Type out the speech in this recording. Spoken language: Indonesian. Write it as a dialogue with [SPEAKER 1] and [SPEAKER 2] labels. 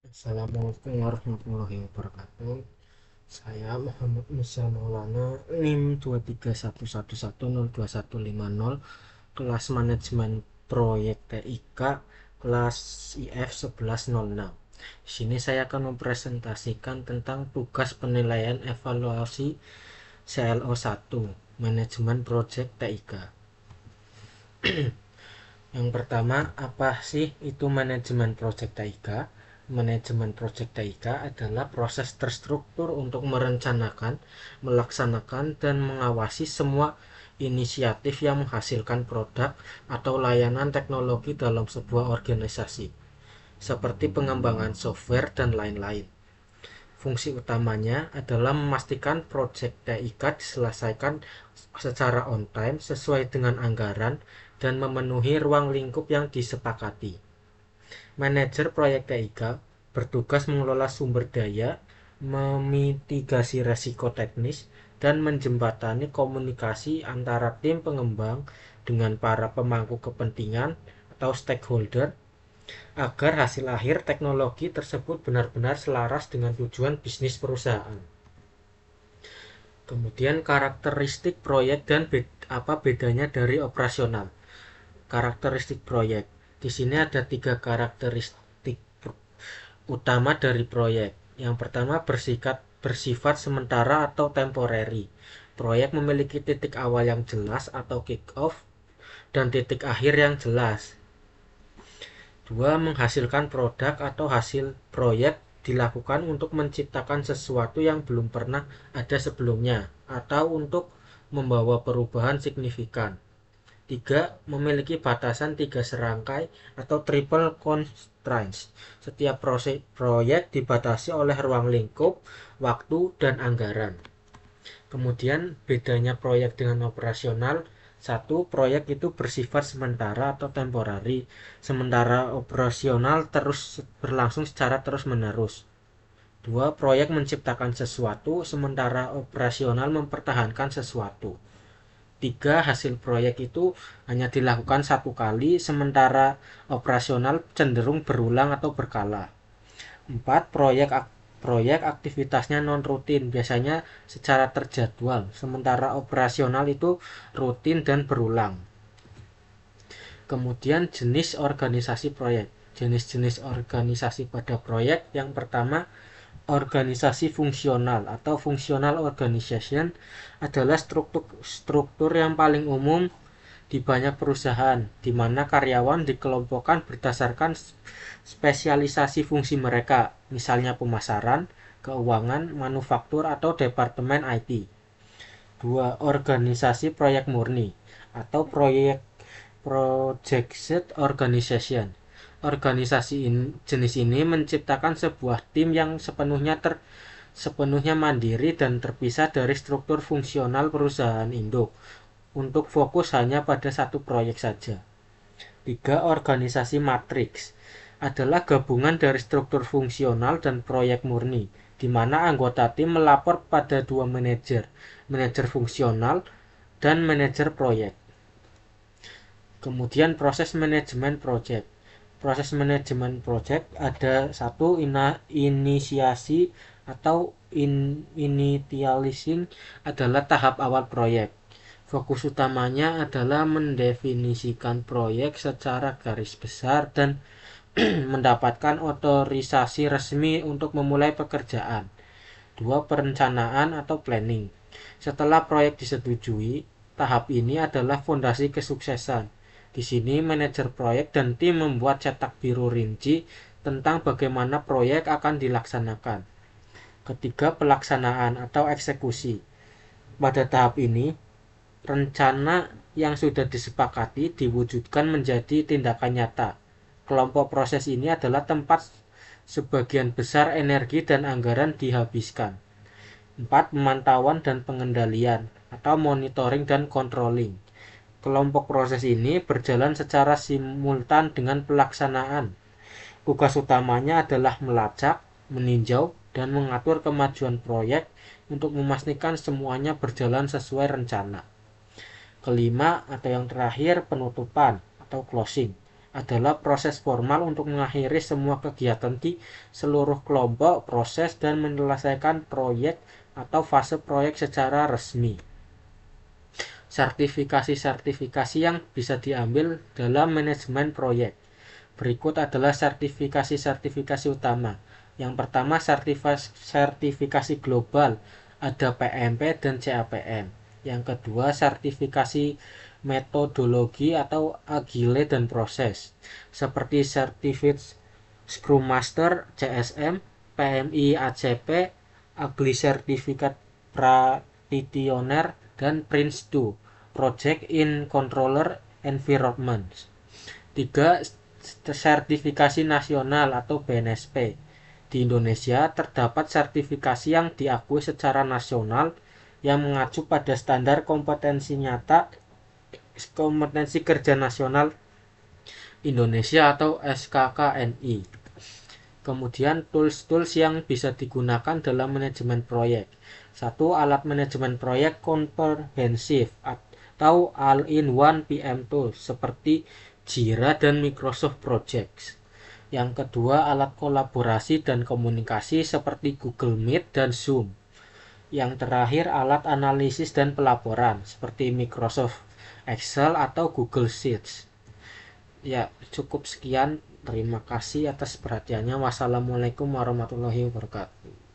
[SPEAKER 1] Assalamualaikum warahmatullahi wabarakatuh. Saya Muhammad Musa Maulana, NIM 23111021150, kelas manajemen proyek TIK, kelas IF 1106. Di sini saya akan mempresentasikan tentang tugas penilaian evaluasi CLO 1, manajemen proyek TIK. Yang pertama, apa sih itu manajemen proyek TIK? Manajemen proyek TIK adalah proses terstruktur untuk merencanakan, melaksanakan, dan mengawasi semua inisiatif yang menghasilkan produk atau layanan teknologi dalam sebuah organisasi, seperti pengembangan software dan lain-lain. Fungsi utamanya adalah memastikan proyek TIK diselesaikan secara on time sesuai dengan anggaran dan memenuhi ruang lingkup yang disepakati. Manajer proyek TIK bertugas mengelola sumber daya, memitigasi resiko teknis, dan menjembatani komunikasi antara tim pengembang dengan para pemangku kepentingan atau stakeholder agar hasil akhir teknologi tersebut benar-benar selaras dengan tujuan bisnis perusahaan. Kemudian karakteristik proyek dan apa bedanya dari operasional. Karakteristik proyek. Di sini ada 3 karakteristik utama dari proyek. Yang pertama bersifat sementara atau temporary. Proyek memiliki titik awal yang jelas atau kick off dan titik akhir yang jelas. Dua, menghasilkan produk atau hasil proyek dilakukan untuk menciptakan sesuatu yang belum pernah ada sebelumnya atau untuk membawa perubahan signifikan. 3. Memiliki batasan 3 serangkai atau triple constraints. Setiap proyek dibatasi oleh ruang lingkup, waktu, dan anggaran. Kemudian bedanya proyek dengan operasional. Satu, proyek itu bersifat sementara atau temporary, sementara operasional terus berlangsung secara terus-menerus. Dua, proyek menciptakan sesuatu, sementara operasional mempertahankan sesuatu. Tiga, hasil proyek itu hanya dilakukan satu kali, sementara operasional cenderung berulang atau berkala. Empat, proyek aktivitasnya non rutin, biasanya secara terjadwal, sementara operasional itu rutin dan berulang. Kemudian jenis organisasi proyek. Jenis-jenis organisasi pada proyek, yang pertama, organisasi fungsional atau functional organization adalah struktur yang paling umum di banyak perusahaan, di mana karyawan dikelompokkan berdasarkan spesialisasi fungsi mereka, misalnya pemasaran, keuangan, manufaktur, atau departemen IT. Dua, organisasi proyek murni atau project organization. Organisasi jenis ini menciptakan sebuah tim yang sepenuhnya mandiri dan terpisah dari struktur fungsional perusahaan induk untuk fokus hanya pada satu proyek saja. 3. Organisasi matriks adalah gabungan dari struktur fungsional dan proyek murni, di mana anggota tim melapor pada dua manajer, manajer fungsional dan manajer proyek. Kemudian proses manajemen proyek. Proses manajemen proyek ada satu, inisiasi atau initializing adalah tahap awal proyek. Fokus utamanya adalah mendefinisikan proyek secara garis besar dan mendapatkan otorisasi resmi untuk memulai pekerjaan. Dua, perencanaan atau planning. Setelah proyek disetujui, tahap ini adalah fondasi kesuksesan. Di sini manajer proyek dan tim membuat cetak biru rinci tentang bagaimana proyek akan dilaksanakan. Ketiga, pelaksanaan atau eksekusi. Pada tahap ini, rencana yang sudah disepakati diwujudkan menjadi tindakan nyata. Kelompok proses ini adalah tempat sebagian besar energi dan anggaran dihabiskan. 4. Pemantauan dan pengendalian atau monitoring dan controlling. Kelompok proses ini berjalan secara simultan dengan pelaksanaan. Tugas utamanya adalah melacak, meninjau, dan mengatur kemajuan proyek untuk memastikan semuanya berjalan sesuai rencana. Kelima atau yang terakhir, penutupan atau closing. adalah proses formal untuk mengakhiri semua kegiatan di seluruh kelompok, proses, dan menyelesaikan proyek atau fase proyek secara resmi. Sertifikasi-sertifikasi yang bisa diambil dalam manajemen proyek. Berikut adalah sertifikasi-sertifikasi utama. Yang pertama, sertifikasi global, ada PMP dan CAPM. Yang kedua, sertifikasi metodologi atau agile dan proses, seperti Certified Scrum Master CSM, PMI ACP, Agile Certificate Practitioner, dan Prince2, Project in Controller Environment. 3. Sertifikasi nasional atau BNSP. Di Indonesia terdapat sertifikasi yang diakui secara nasional yang mengacu pada standar kompetensi nyata kompetensi kerja nasional Indonesia atau SKKNI. Kemudian tools-tools yang bisa digunakan dalam manajemen proyek. 1. Alat manajemen proyek komprehensif atau all-in-one PM tools seperti Jira dan Microsoft Projects. Yang kedua, alat kolaborasi dan komunikasi seperti Google Meet dan Zoom. Yang terakhir, alat analisis dan pelaporan seperti Microsoft Excel atau Google Sheets. Ya, cukup sekian. Terima kasih atas perhatiannya. Wassalamualaikum warahmatullahi wabarakatuh.